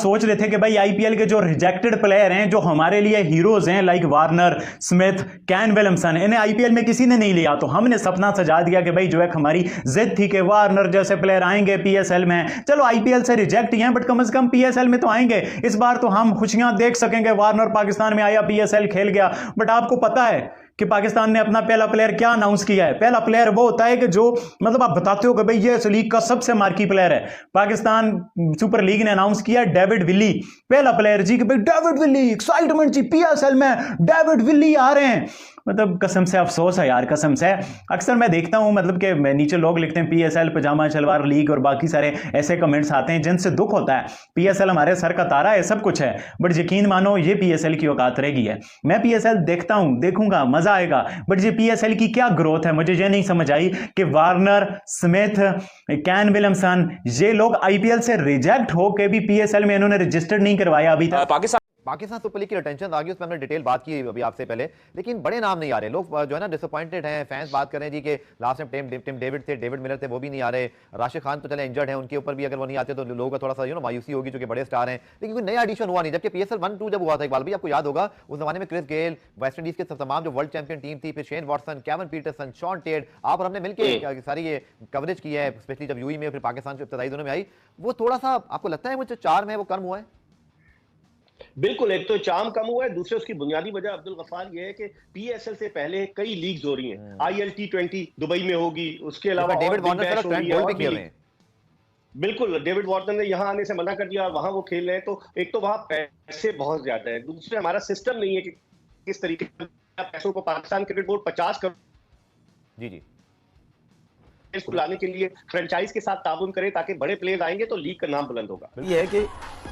सोच रहे थे कि भाई आईपीएल के जो रिजेक्टेड प्लेयर हैं, जो हमारे लिए हीरोज हैं, like Warner, Smith, can Williamson, इन्हें आईपीएल में किसी ने नहीं लिया, तो हमने सपना सजा दिया कि भाई जो है हमारी जिद थी कि वार्नर जैसे प्लेयर आएंगे पीएसएल में। चलो आईपीएल से रिजेक्ट ही हैं, बट कम से कम पीएसएल में तो आएंगे। इस बार तो हम खुशियां देख सकेंगे, वार्नर पाकिस्तान में आया, पीएसएल खेल गया। बट आपको पता है कि पाकिस्तान ने अपना पहला प्लेयर क्या अनाउंस किया है? पहला प्लेयर वो होता है कि जो मतलब आप बताते हो कि भाई ये इस लीग का सबसे मार्की प्लेयर है। पाकिस्तान सुपर लीग ने अनाउंस किया डेविड विली, पहला प्लेयर जी कि भाई डेविड विली, एक्साइटमेंट जी, पीएसएल में डेविड विली आ रहे हैं। मतलब कसम से अफसोस है यार, कसम से। अक्सर मैं देखता हूं मतलब कि नीचे लोग लिखते हैं पीएसएल पजामा शलवार लीग और बाकी सारे ऐसे कमेंट्स आते हैं जिनसे दुख होता है। पीएसएल हमारे सर का तारा है, सब कुछ है, बट यकीन मानो ये पीएसएल की औकात रहेगी है। मैं पीएसएल देखता हूं, देखूंगा, मजा आएगा, बट ये पीएसएल की क्या ग्रोथ है मुझे ये नहीं समझ आई कि वार्नर, स्मिथ, कैन विलियमसन, ये लोग आईपीएल से रिजेक्ट होकर भी पीएसएल में इन्होंने रजिस्टर्ड नहीं करवाया अभी तक। पाकिस्तान सुपर लीग की रिटेंशन आ गई, उसमें हमने डिटेल बात की अभी आपसे पहले, लेकिन बड़े नाम नहीं आ रहे। लोग जो है ना डिसअपॉइंटेड हैं। फैंस बात कर रहे हैं जी कि लास्ट टाइम टिम डेविड थे, डेविड मिलर थे, वो भी नहीं आ रहे। राशिद खान तो चले इंजर्ड हैं, उनके ऊपर भी अगर वो नहीं आते तो लोगों का थोड़ा सा मायूसी होगी, जो कि बड़े स्टार हैं, लेकिन कोई नया एडिशन हुआ नहीं। जबकि पीएसएल 1-2 जब हुआ था इकबाल भाई, आपको याद होगा उस जमाने में क्रिस गेल, वेस्ट इंडीज के तमाम जो वर्ल्ड चैंपियन टीम थी, फिर Shane Watson, Kevin Pietersen, Shaun Tait, आप और हमने मिलकर सारी ये कवरेज की है, स्पेशली जब यूई में फिर पाकिस्तान से इब्तदाई दोनों में आई। वो थोड़ा सा आपको लगता है वो जो चार्म है वो कम हुआ है? बिल्कुल, एक तो चार्म कम हुआ है, दूसरे उसकी बुनियादी वजह अब्दुल गफ्फार ये है कि पीएसएल से पहले कई लीग्स हो रही हैं। ILT20 दुबई में होगी, उसके अलावा डेविड वार्नर बिल्कुल डेविड वार्नर ने यहाँ आने से मना कर दिया और वहां वो खेल रहे हैं। तो एक तो वहां पैसे बहुत ज्यादा है, दूसरे हमारा सिस्टम नहीं है कि किस तरीके से पैसों को पाकिस्तान क्रिकेट बोर्ड 50 करोड़ जी इसको लाने के लिए फ्रेंचाइज के साथ ताउन करे ताकि बड़े प्लेयर्स आएंगे तो लीग का नाम बुलंद होगा। ये है कि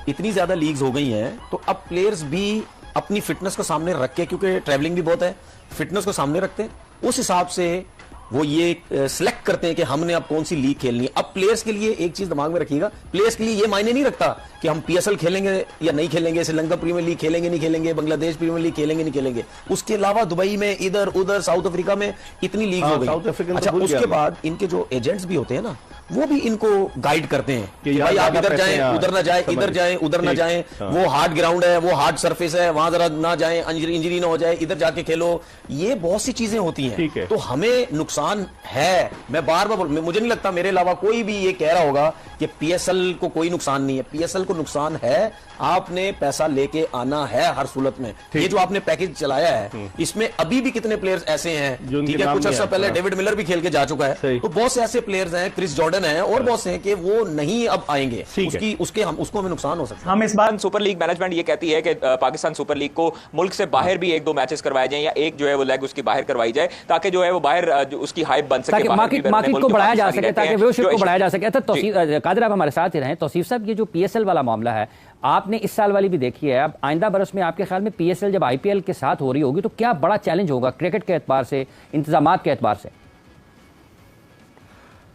इतनी ज्यादा लीग्स हो गई हैं तो अब प्लेयर्स भी अपनी फिटनेस को सामने रख के, क्योंकि ट्रैवलिंग भी बहुत है, फिटनेस को सामने रखते हैं, उस हिसाब से वो ये सिलेक्ट करते हैं कि हमने अब कौन सी लीग खेलनी है। अब प्लेयर्स के लिए एक चीज दिमाग में रखिएगा, प्लेयर्स के लिए ये मायने नहीं रखता कि हम पीएसएल खेलेंगे या नहीं खेलेंगे, श्रीलंका प्रीमियर लीग खेलेंगे नहीं खेलेंगे, बांग्लादेश प्रीमियर लीग खेलेंगे नहीं खेलेंगे। उसके अलावा दुबई में, इधर उधर, साउथ अफ्रीका में इतनी लीग हो गई। अच्छा, उसके बाद इनके जो एजेंट्स भी होते हैं ना, वो भी इनको गाइड करते हैं कि भाई आप इधर जाएं, उधर ना जाएं, इधर जाएं, उधर ना जाएं, वो हार्ड ग्राउंड है, वो हार्ड सरफेस है, वहां जरा ना जाएं, इंजरी ना हो जाए, इधर जाके खेलो। ये बहुत सी चीजें होती हैं, तो हमें नुकसान है। मैं बार बार मुझे नहीं लगता मेरे अलावा कोई भी ये कह रहा होगा कि पीएसएल को कोई नुकसान नहीं है। पीएसएल को नुकसान है, आपने पैसा लेके आना है हर सूरत में। ये जो आपने पैकेज चलाया है, इसमें अभी भी कितने प्लेयर्स ऐसे हैं, ठीक है, कुछ अर्सा पहले डेविड मिलर भी खेल के जा चुका है, तो बहुत से ऐसे प्लेयर्स हैं, क्रिस जॉर्डन है और बहुत से हैं कि वो नहीं अब आएंगे, उसको हमें नुकसान हो सकता है। हम इस बार सुपर लीग मैनेजमेंट ये कहती है कि पाकिस्तान सुपर लीग को मुल्क से बाहर भी 1-2 मैचेस करवाए जाएं, या एक जो है वो लेग उसकी बाहर करवाई जाए, ताकि जो है वो बाहर उसकी हाइप बन सके, मार्केट को बढ़ाया जा सके, ताकि व्यूअरशिप को बढ़ाया जा सके। अच्छा कादिर, आप हमारे साथ ही रहें। तौसीफ साहब, ये जो पीएसएल वाला मामला है, आपने इस साल वाली भी देखी है, अब आइंदा बरस में आपके ख्याल में पीएसएल जब आईपीएल के साथ हो रही होगी तो क्या बड़ा चैलेंज होगा क्रिकेट के एतबार से, इंतजामात के एतबार से?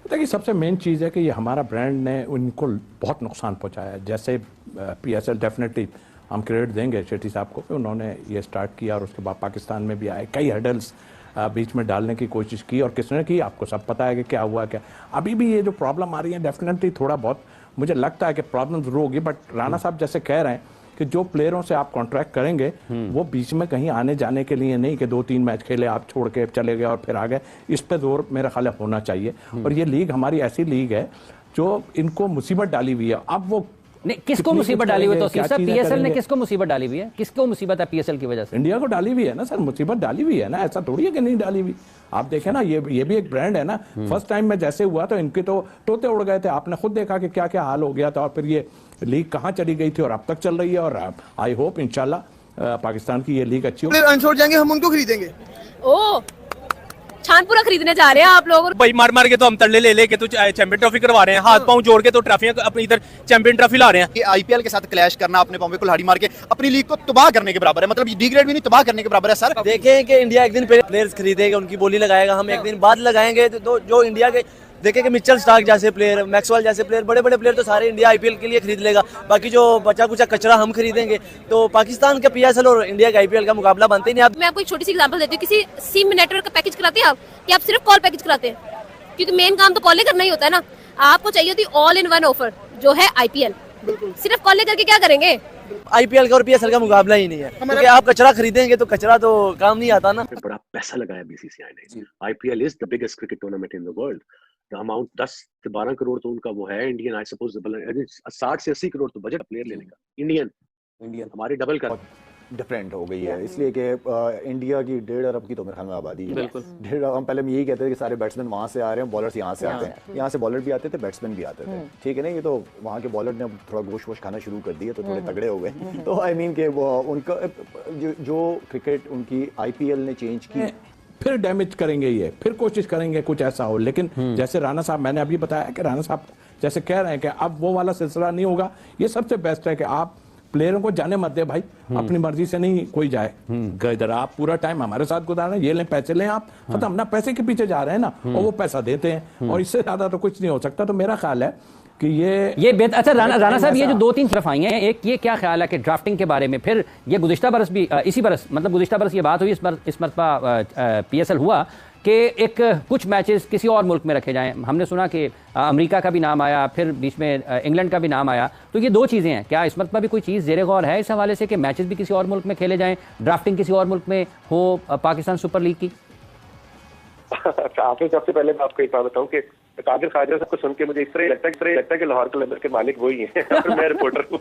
देखिए, सबसे मेन चीज़ है कि ये हमारा ब्रांड ने उनको बहुत नुकसान पहुंचाया है। जैसे पीएसएल डेफिनेटली हम क्रेडिट देंगे शेट्टी साहब को कि उन्होंने ये स्टार्ट किया और उसके बाद पाकिस्तान में भी आए, कई हर्डल्स बीच में डालने की कोशिश की और किसने की आपको सब पता है कि क्या हुआ क्या। अभी भी ये जो प्रॉब्लम आ रही है, डेफिनेटली थोड़ा बहुत मुझे लगता है कि प्रॉब्लम जरूर होगी, बट राणा साहब जैसे कह रहे हैं कि जो प्लेयरों से आप कॉन्ट्रैक्ट करेंगे वो बीच में कहीं आने जाने के लिए नहीं कि 2-3 मैच खेले आप छोड़ के चले गए और फिर आ गए। इस पे जोर मेरा ख्याल होना चाहिए। और ये लीग हमारी ऐसी लीग है जो इनको मुसीबत डाली हुई है। अब वो नहीं, किसको मुसीबत डाली हुई है? तो पीएसएल ने किसको मुसीबत डाली हुई है? किसको मुसीबत है पीएसएल की वजह से? इंडिया को डाली हुई है ना सर, मुसीबत डाली हुई है ना, ऐसा थोड़ी है कि नहीं डाली हुई। आप देखें ना, ये भी एक ब्रांड है ना। फर्स्ट टाइम में जैसे हुआ तो इनके तो तोते उड़ गए थे, आपने खुद देखा कि क्या क्या हाल हो गया था, और फिर ये लीग कहाँ चली गई थी और अब तक चल रही है। और आई होप इंशाल्लाह पाकिस्तान की ये लीग अच्छी हो। अनशोर जाएंगे, हम उनको खरीदेंगे। ओ छानपुरा खरीदने जा रहे हैं आप लोग? भाई मार मार के तो हम तल्ले ले लेके तो चैंपियन ट्रॉफी करवा रहे हैं, हाथ पांव जोड़ के तो ट्रॉफियां अपनी इधर चैंपियन ट्रॉफी ला रहे हैं। आईपीएल के साथ क्लैश करना, अपने पांव पे कुल्हाड़ी मार के अपनी लीग को तबाह करने के बराबर है। मतलब डी ग्रेड भी नहीं, तबाह करने के बराबर है सर। देखें कि इंडिया एक दिन पहले प्लेयर्स खरीदेगा, उनकी बोली लगाएगा, हम एक दिन बाद लगाएंगे, तो जो इंडिया के देखें कि मिचेल स्टार्क जैसे प्लेयर, मैक्सवेल जैसे प्लेयर, बड़े बड़े प्लेयर तो सारे इंडिया आईपीएल के लिए खरीद लेगा। बाकी जो बचा कुचा कचरा हम खरीदेंगे, तो पाकिस्तान का पीएसएल और इंडिया का आईपीएल का मुकाबला बनते ही नहीं। मैं आपको एक छोटी सी एग्जांपल देती हूँ। किसी सिम नेटवर्क का पैकेज कराते हैं आप, कि आप सिर्फ कॉल पैकेज कराते हैं? क्योंकि मेन काम तो कॉल करना ही होता है ना। आपको चाहिए होती ऑल इन वन ऑफर जो है आईपीएल। सिर्फ कॉल करके क्या करेंगे? आईपीएल का और पीएसएल का मुकाबला ही नहीं है, क्योंकि आप कचरा खरीदेंगे तो कचरा तो काम नहीं आता ना। बड़ा पैसा लगाया बीसीसीआई ने। IPL is the biggest cricket tournament in the world. The amount 10 से 12 करोड़ तो उनका वो है इंडियन, आई सपोज 60 से 80 करोड़ तो बजट प्लेयर लेने का इंडियन हमारी डबल कर डिफरेंट हो गई है, इसलिए कि इंडिया की 1.5 अरब की तो मेरे ख्याल में आबादी है। 1.5 हम पहले यही कहते थे कि सारे बैट्समैन वहाँ से आ रहे हैं, बॉलर्स यहाँ से आते हैं। यहाँ से बॉलर भी आते थे, बैट्समैन भी आते थे, ठीक है ना। ये तो वहाँ के बॉलर ने थोड़ा गोश्त वोश खाना शुरू कर दिया तो थोड़े तगड़े हो गए। तो आई मीन कि वो उनका जो क्रिकेट उनकी आईपीएल ने चेंज की, फिर डैमेज करेंगे, ये फिर कोशिश करेंगे कुछ ऐसा हो। लेकिन जैसे राणा साहब, मैंने अभी बताया कि राणा साहब जैसे कह रहे हैं कि अब वो वाला सिलसिला नहीं होगा। ये सबसे बेस्ट है कि आप प्लेयरों को जाने मत दे भाई, अपनी मर्जी से नहीं कोई जाए इधर। आप पूरा टाइम हमारे साथ गुजारें, ये लें पैसे लें, आप खत्म ना, पैसे के पीछे जा रहे हैं ना, और वो पैसा देते हैं, और इससे ज्यादा तो कुछ नहीं हो सकता। तो मेरा ख्याल है कि ये बेहतर। अच्छा राणा साहब, ये जो 2-3 तरफ आई हैं, एक ये क्या ख्याल है कि ड्राफ्टिंग के बारे में, फिर ये गुज़िश्ता बरस भी इसी बरस, मतलब गुज़िश्ता बरस ये बात हुई, इस मरतबा पीएसएल हुआ कि एक कुछ मैचेस किसी और मुल्क में रखे जाएं। हमने सुना कि अमेरिका का भी नाम आया, फिर बीच में इंग्लैंड का भी नाम आया। तो ये 2 चीज़ें हैं, क्या इस मरतबा भी कोई चीज़ ज़ेरे गौर है इस हवाले से कि मैचेस भी किसी और मुल्क में खेले जाएं, ड्राफ्टिंग किसी और मुल्क में हो पाकिस्तान सुपर लीग की? आपने सबसे पहले मैं आपको एक बात बताऊं कि कादिर ख्वाजा साहब को सुन के मुझे इस तरह लगता है कि लाहौर कलंदर के मालिक वही हैं और मैं रिपोर्टर हूँ।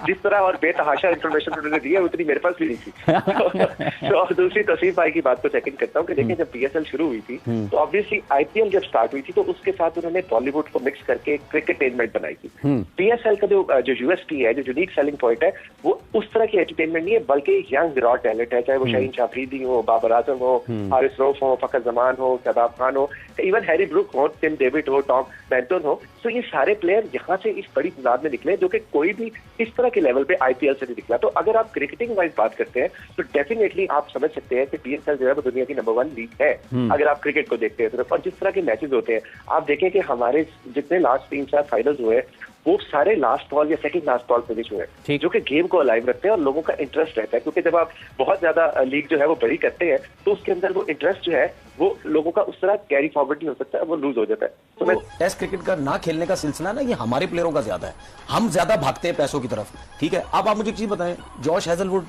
जिस तरह और बेतहाशा इन्फॉर्मेशन उन्होंने दी है उतनी मेरे पास भी नहीं थी। तो दूसरी तौसीफ भाई की बात को सेकंड करता हूँ कि देखिए, जब पीएसएल शुरू हुई थी तो ऑब्वियसली आईपीएल जब स्टार्ट हुई थी तो उसके साथ उन्होंने बॉलीवुड को मिक्स करके क्रिकेटेनमेंट बनाई थी। पीएसएल का जो यूएसपी है, जो यूनिक सेलिंग पॉइंट है, वो उस तरह की एंटरटेनमेंट नहीं है, बल्कि यंग रॉ टैलेंट है, चाहे वो शाहीन शाफरीदी हो, बाबर आजम हो, हारिस रऊफ हो, फखर जमान हो, शादाब खान हो, इवन हैरी ब्रूक हो, टिम डेविड हो, टॉम बेंटन हो। तो ये सारे प्लेयर यहाँ से इस बड़ी तादाद में निकले जो कि कोई भी इस तरह के लेवल पे आईपीएल से नहीं निकला। तो अगर आप क्रिकेटिंग वाइज बात करते हैं तो डेफिनेटली आप समझ सकते हैं कि पीएसएल जो है वो दुनिया की नंबर 1 लीग है अगर आप क्रिकेट को देखते हैं। और जिस तरह के मैचेस होते हैं, आप देखें कि हमारे जितने लास्ट 3-4 फाइनल्स हुए वो सारे लास्ट बॉल या सेकंड लास्ट बॉल फिनिश हुए, जो कि गेम को अलाइव रखते हैं और लोगों का इंटरेस्ट रहता है। क्योंकि जब आप बहुत ज्यादा लीग जो है वो बड़ी करते हैं तो उसके अंदर वो इंटरेस्ट जो है वो लोगों का उस तरह कैरी फॉरवर्ड नहीं हो सकता है, वो लूज हो जाता है। तो टेस्ट क्रिकेट का ना खेलने का सिलसिला ना, ये हमारे प्लेयरों का ज्यादा है, हम ज्यादा भागते हैं पैसों की तरफ, ठीक है। अब आप मुझे एक चीज बताएं, Josh Hazlewood,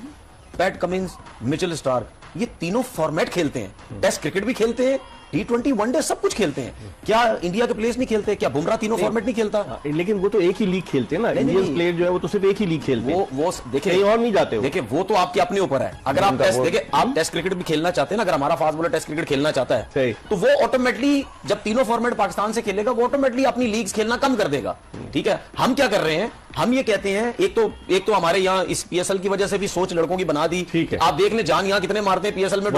PAT Cummins, Mitchell Starc, ये तीनों फॉर्मेट खेलते हैं, टेस्ट क्रिकेट भी खेलते हैं, T20 वनडे सब कुछ खेलते हैं। क्या इंडिया के प्लेयर्स नहीं खेलते? क्या बुमराह तीनों फॉर्मेट नहीं खेलता? लेकिन वो तो एक ही लीग खेलते हैं ना, इंडियन प्लेयर जो है वो तो सिर्फ एक ही लीग खेलते हैं, वो देखिए कहीं और नहीं जाते हो। देखिए वो तो आपके अपने ऊपर है। अगर आप टेस्ट देखिए, आप टेस्ट क्रिकेट भी खेलना चाहते हैं ना, अगर हमारा फास्ट बॉलर टेस्ट क्रिकेट खेलना चाहता है तो वो ऑटोमेटिकली जब तीनों फॉर्मेट पाकिस्तान से खेलेगा वो ऑटोमेटिकली अपनी लीग्स खेलना कम कर देगा, ठीक है। हम क्या कर रहे हैं, हम ये कहते हैं, एक तो हमारे यहाँ इस पीएसएल की वजह से भी सोच लड़कों की बना दी, ठीक है। आप देख लें जान यहाँ कितने मारते हैं पीएसएल में,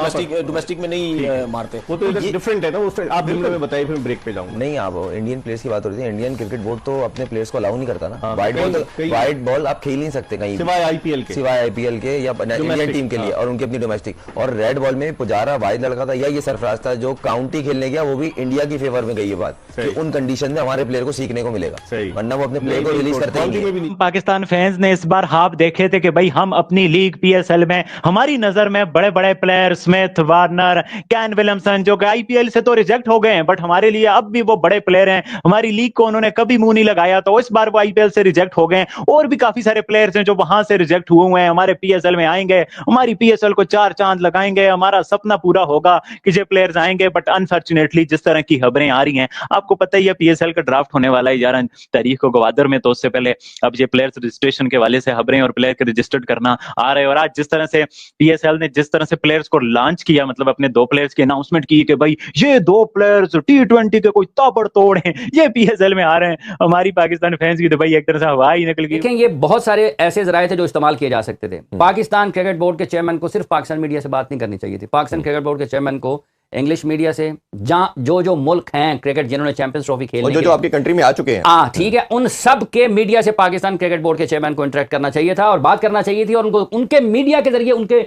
डोमेस्टिक में नहीं मारते। वो तो डिफरेंट है ना, उस आप में बताइए, फिर ब्रेक पे जाऊंगा। नहीं, आप इंडियन प्लेयर्स की बात हो रही है, इंडियन क्रिकेट बोर्ड तो अपने प्लेयर्स को अलाउ नहीं करता ना। वाइट बॉल आप खेल नहीं सकते कहीं, सिवाय आईपीएल के या इंडियन टीम के लिए और उनकी अपनी डोमेस्टिक। और रेड बॉल में पुजारा वाइड लड़का था या ये सरफराज था जो काउंटी खेलने गया, वो भी इंडिया की फेवर में गई ये बात कि उन कंडीशन में हमारे प्लेयर को सीखने को मिलेगा, वरना वो अपने प्लेयर को रिलीज करते हैं। पाकिस्तान फैंस ने इस बार हाफ देखे थे कि भाई हम अपनी लीग पीएसएल में, हमारी नजर में बड़े बड़े player Smith, Warner, can Williamson जो कि आईपीएल से तो रिजेक्ट हो गए हैं, बट हमारे लिए अब भी वो बड़े प्लेयर हैं। हमारी लीग को उन्होंने कभी मुंह नहीं लगाया, तो इस बार वो आईपीएल से रिजेक्ट हो गए। और भी काफी सारे प्लेयर्स हैं जो वहां से रिजेक्ट हुए हैं, हमारे पीएसएल में आएंगे, हमारी पीएसएल को 4 चांद लगाएंगे, हमारा सपना पूरा होगा कि ये प्लेयर्स आएंगे। बट अनफॉर्चुनेटली जिस तरह की खबरें आ रही हैं, आपको पता ही है पीएसएल का ड्राफ्ट होने वाला है 11 तारीख को ग्वादर में, तो उससे पहले अब ये प्लेयर्स रजिस्ट्रेशन के वाले से खबरें और प्लेयर के रजिस्टर्ड करना आ रहे हैं। और आज जिस तरह से पीएसएल ने जिस तरह से प्लेयर्स को लॉन्च किया, मतलब अपने 2 प्लेयर्स की अनाउंसमेंट की कि भाई ये 2 प्लेयर्स T20 के कोई ताबड़तोड़ हैं, ये पीएसएल में आ रहे हैं, हमारी पाकिस्तान फैंस की तो भाई एक तरह से हवा ही निकल गई। देखें, ये बहुत सारे ऐसे जराए थे जो इस्तेमाल किए जा सकते थे। पाकिस्तान क्रिकेट बोर्ड के चेयरमैन को सिर्फ पाकिस्तान मीडिया से बात नहीं करनी चाहिए थी। पाकिस्तान क्रिकेट बोर्ड के चेयरमैन को इंग्लिश मीडिया से, जहां जो मुल्क हैं क्रिकेट जिन्होंने चैंपियंस ट्रॉफी खेली, जो आपकी कंट्री में आ चुके हैं, ठीक है, उन सब के मीडिया से पाकिस्तान क्रिकेट बोर्ड के चेयरमैन को इंटरेक्ट करना चाहिए था और बात करना चाहिए थी, और उनको उनके मीडिया के जरिए उनके